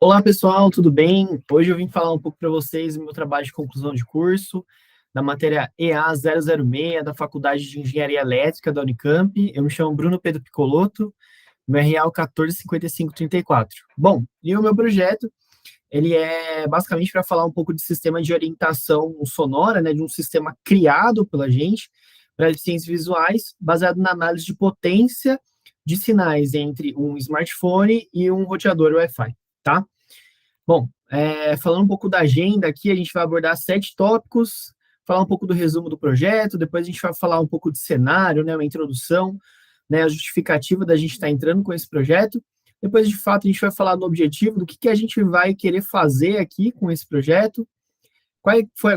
Olá, pessoal, tudo bem? Hoje eu vim falar um pouco para vocês do meu trabalho de conclusão de curso, da matéria EA 006 da Faculdade de Engenharia Elétrica da Unicamp. Eu me chamo Bruno Pedro Piccolotto, meu RA é o 145534. Bom, e o meu projeto, ele é basicamente para falar um pouco de sistema de orientação sonora, né, de um sistema criado pela gente para deficientes visuais, baseado na análise de potência de sinais entre um smartphone e um roteador Wi-Fi, tá? Bom, falando um pouco da agenda aqui, a gente vai abordar 7 tópicos, falar um pouco do resumo do projeto, depois a gente vai falar um pouco de cenário, né, uma introdução, né, a justificativa da gente estar entrando com esse projeto. Depois, de fato, a gente vai falar do objetivo, do que a gente vai querer fazer aqui com esse projeto,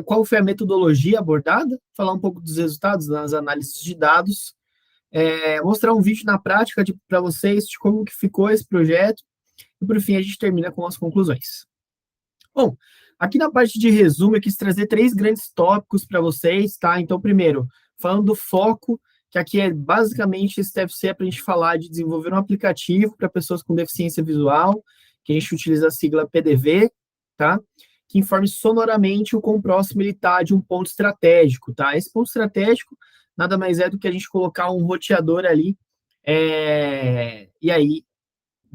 qual foi a metodologia abordada, falar um pouco dos resultados das análises de dados, mostrar um vídeo na prática para vocês de como que ficou esse projeto, e por fim a gente termina com as conclusões. Bom, aqui na parte de resumo, eu quis trazer 3 grandes tópicos para vocês, tá? Então, primeiro, falando do foco, que aqui é basicamente esse deve ser para a gente falar de desenvolver um aplicativo para pessoas com deficiência visual, que a gente utiliza a sigla PDV, tá? Que informe sonoramente o quão próximo ele está de um ponto estratégico, tá? Esse ponto estratégico nada mais é do que a gente colocar um roteador ali, e aí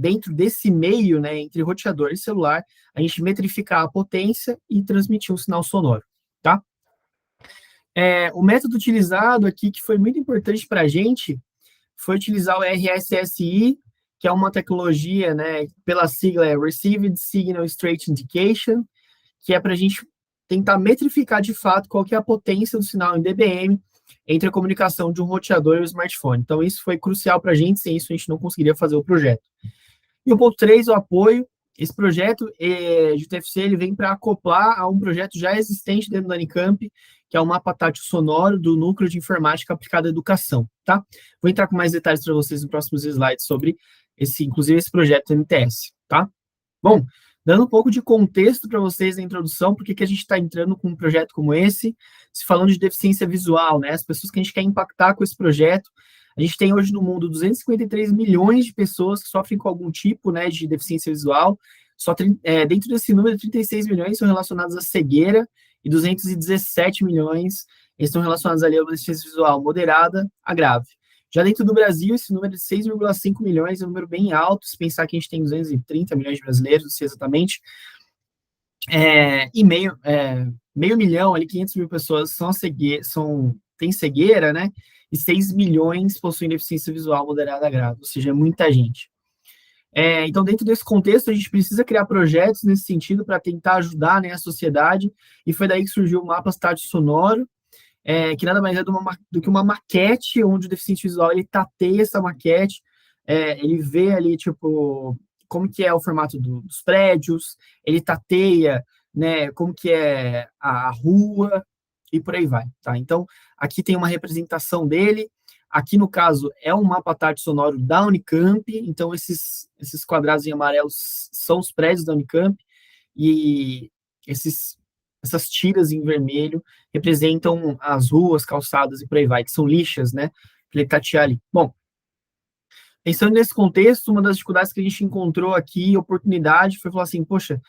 dentro desse meio, né, entre roteador e celular, a gente metrificar a potência e transmitir um sinal sonoro, tá? O método utilizado aqui, que foi muito importante para a gente, foi utilizar o RSSI, que é uma tecnologia, né, pela sigla é Received Signal Straight Indication, que é para a gente tentar metrificar de fato qual que é a potência do sinal em dBm entre a comunicação de um roteador e o smartphone. Então, isso foi crucial para a gente, sem isso a gente não conseguiria fazer o projeto. E o ponto 3, o apoio. Esse projeto de TFC ele vem para acoplar a um projeto já existente dentro da Unicamp, que é o mapa tátil sonoro do Núcleo de Informática Aplicada à Educação, tá? Vou entrar com mais detalhes para vocês nos próximos slides sobre inclusive esse projeto MTS, tá? Bom, dando um pouco de contexto para vocês na introdução, por que a gente está entrando com um projeto como esse, se falando de deficiência visual, né? As pessoas que a gente quer impactar com esse projeto. A gente tem hoje no mundo 253 milhões de pessoas que sofrem com algum tipo, né, de deficiência visual. Dentro desse número, 36 milhões são relacionados à cegueira e 217 milhões estão relacionados ali a uma deficiência visual moderada a grave. Já dentro do Brasil, esse número de 6,5 milhões é um número bem alto, se pensar que a gente tem 230 milhões de brasileiros, não sei exatamente, e meio milhão, ali, 500 mil pessoas têm cegueira, né? E 6 milhões possuem deficiência visual moderada grave, ou seja, é muita gente. Então, dentro desse contexto, a gente precisa criar projetos nesse sentido para tentar ajudar, né, a sociedade, e foi daí que surgiu o Mapa Tátil Sonoro, que nada mais é do que uma maquete, onde o deficiente visual ele tateia essa maquete, ele vê ali, tipo, como que é o formato dos prédios, ele tateia, né, como que é a rua, e por aí vai, tá? Então, aqui tem uma representação dele, aqui no caso é um mapa tátil sonoro da Unicamp, então esses quadrados em amarelos são os prédios da Unicamp, e essas tiras em vermelho representam as ruas, calçadas e por aí vai, que são lixas, né? Para ele tatear ali. Bom, pensando nesse contexto, uma das dificuldades que a gente encontrou aqui, oportunidade, foi falar assim, poxa,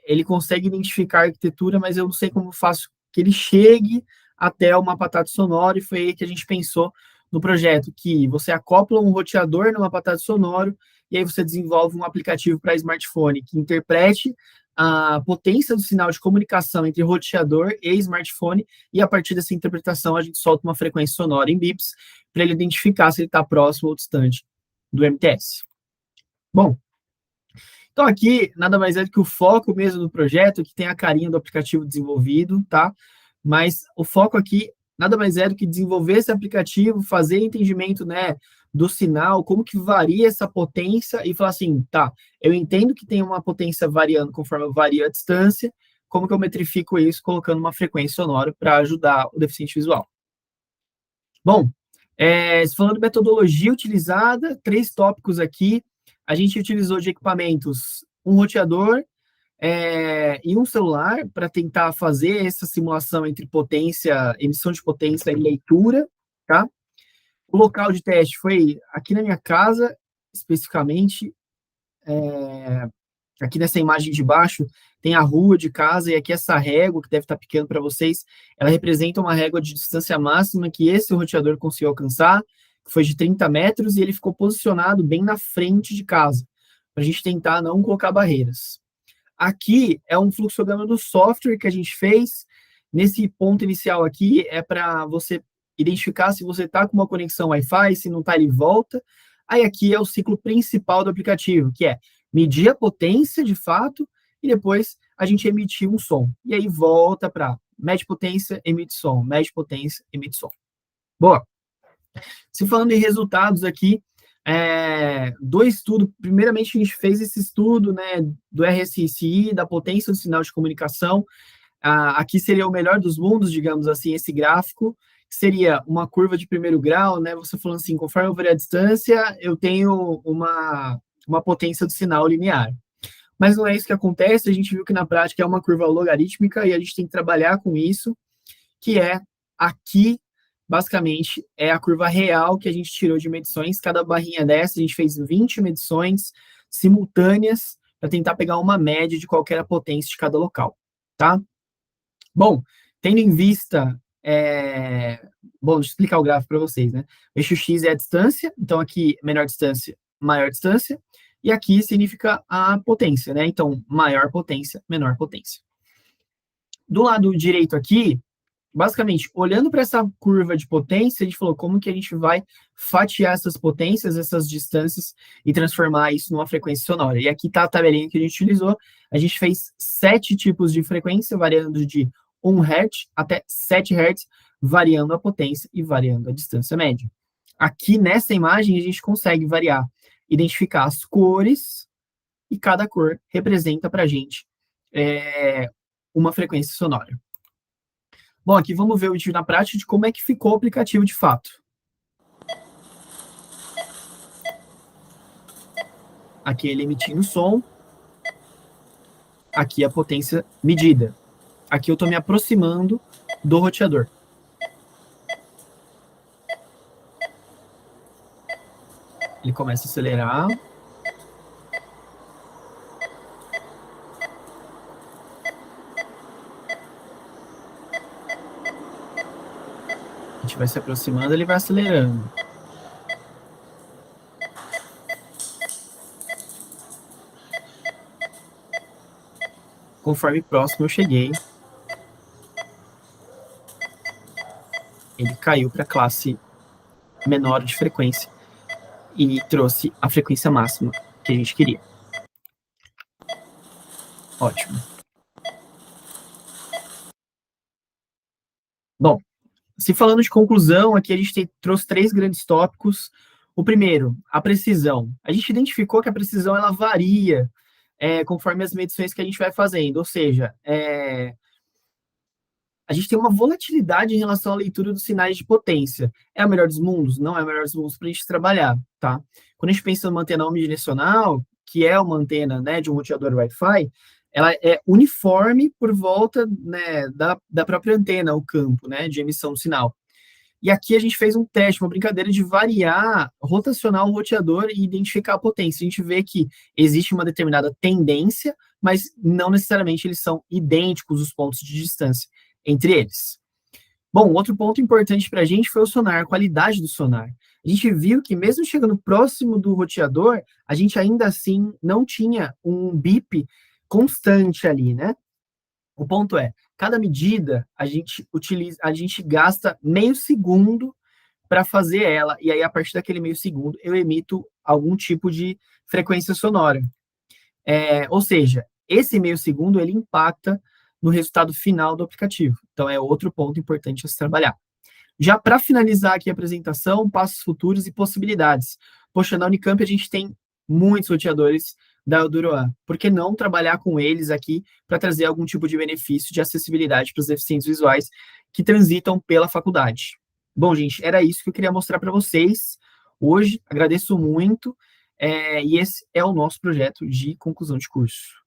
ele consegue identificar a arquitetura, mas eu não sei como faço que ele chegue até uma patata sonora, e foi aí que a gente pensou no projeto, que você acopla um roteador numa patata sonoro, e aí você desenvolve um aplicativo para smartphone que interprete a potência do sinal de comunicação entre roteador e smartphone, e a partir dessa interpretação a gente solta uma frequência sonora em bips, para ele identificar se ele está próximo ou distante do MTS. Bom, então, aqui, nada mais é do que o foco mesmo do projeto, que tem a carinha do aplicativo desenvolvido, tá? Mas o foco aqui, nada mais é do que desenvolver esse aplicativo, fazer entendimento, né, do sinal, como que varia essa potência, e falar assim, tá, eu entendo que tem uma potência variando conforme varia a distância, como que eu metrifico isso colocando uma frequência sonora para ajudar o deficiente visual. Bom, falando de metodologia utilizada, 3 tópicos aqui. A gente utilizou de equipamentos um roteador e um celular para tentar fazer essa simulação entre potência, emissão de potência e leitura, tá? O local de teste foi aqui na minha casa, especificamente. Aqui nessa imagem de baixo tem a rua de casa, e aqui essa régua, que deve estar pequeno para vocês, ela representa uma régua de distância máxima que esse roteador conseguiu alcançar, que foi de 30 metros, e ele ficou posicionado bem na frente de casa, para a gente tentar não colocar barreiras. Aqui é um fluxograma do software que a gente fez. Nesse ponto inicial aqui é para você identificar se você está com uma conexão Wi-Fi, se não está, ele volta. Aí aqui é o ciclo principal do aplicativo, que é medir a potência de fato e depois a gente emitir um som. E aí volta para mede potência, emite som, mede potência, emite som. Boa. Se falando em resultados aqui, do estudo, primeiramente a gente fez esse estudo, né, do RSSI, da potência do sinal de comunicação. Aqui seria o melhor dos mundos, digamos assim, esse gráfico, seria uma curva de primeiro grau, né, você falando assim, conforme eu vario a distância, eu tenho uma potência do sinal linear. Mas não é isso que acontece, a gente viu que na prática é uma curva logarítmica e a gente tem que trabalhar com isso, que é aqui, basicamente, é a curva real que a gente tirou de medições. Cada barrinha dessa, a gente fez 20 medições simultâneas para tentar pegar uma média de qual era a potência de cada local, tá? Bom, tendo em vista... Bom, deixa eu explicar o gráfico para vocês, né? O eixo X é a distância, então aqui, menor distância, maior distância, e aqui significa a potência, né? Então, maior potência, menor potência. Do lado direito aqui, basicamente, olhando para essa curva de potência, a gente falou como que a gente vai fatiar essas potências, essas distâncias, e transformar isso numa frequência sonora. E aqui está a tabelinha que a gente utilizou. A gente fez 7 tipos de frequência, variando de 1 Hz até 7 Hz, variando a potência e variando a distância média. Aqui nessa imagem, a gente consegue variar, identificar as cores, e cada cor representa para a gente uma frequência sonora. Bom, aqui vamos ver o vídeo na prática de como é que ficou o aplicativo de fato. Aqui ele emitindo som. Aqui a potência medida. Aqui eu estou me aproximando do roteador. Ele começa a acelerar. A gente vai se aproximando, ele vai acelerando. Conforme próximo eu cheguei, ele caiu para a classe menor de frequência e trouxe a frequência máxima que a gente queria. Ótimo. Bom, se falando de conclusão, aqui a gente trouxe 3 grandes tópicos. O primeiro, a precisão. A gente identificou que a precisão ela varia conforme as medições que a gente vai fazendo, ou seja, a gente tem uma volatilidade em relação à leitura dos sinais de potência. É o melhor dos mundos? Não é o melhor dos mundos para a gente trabalhar, tá? Quando a gente pensa numa antena omnidirecional, que é uma antena, né, de um roteador Wi-Fi, ela é uniforme por volta, né, da própria antena, o campo, né, de emissão do sinal. E aqui a gente fez um teste, uma brincadeira de variar, rotacionar o roteador e identificar a potência. A gente vê que existe uma determinada tendência, mas não necessariamente eles são idênticos os pontos de distância entre eles. Bom, outro ponto importante para a gente foi o sonar, a qualidade do sonar. A gente viu que mesmo chegando próximo do roteador, a gente ainda assim não tinha um bip constante ali, né? O ponto é, cada medida a gente gasta meio segundo para fazer ela, e aí a partir daquele meio segundo eu emito algum tipo de frequência sonora. Ou seja, esse meio segundo ele impacta no resultado final do aplicativo. Então é outro ponto importante a se trabalhar. Já para finalizar aqui a apresentação, passos futuros e possibilidades. Poxa, na Unicamp a gente tem muitos roteadores da Elduroan. Por que não trabalhar com eles aqui para trazer algum tipo de benefício de acessibilidade para os deficientes visuais que transitam pela faculdade? Bom, gente, era isso que eu queria mostrar para vocês hoje. Agradeço muito. E esse é o nosso projeto de conclusão de curso.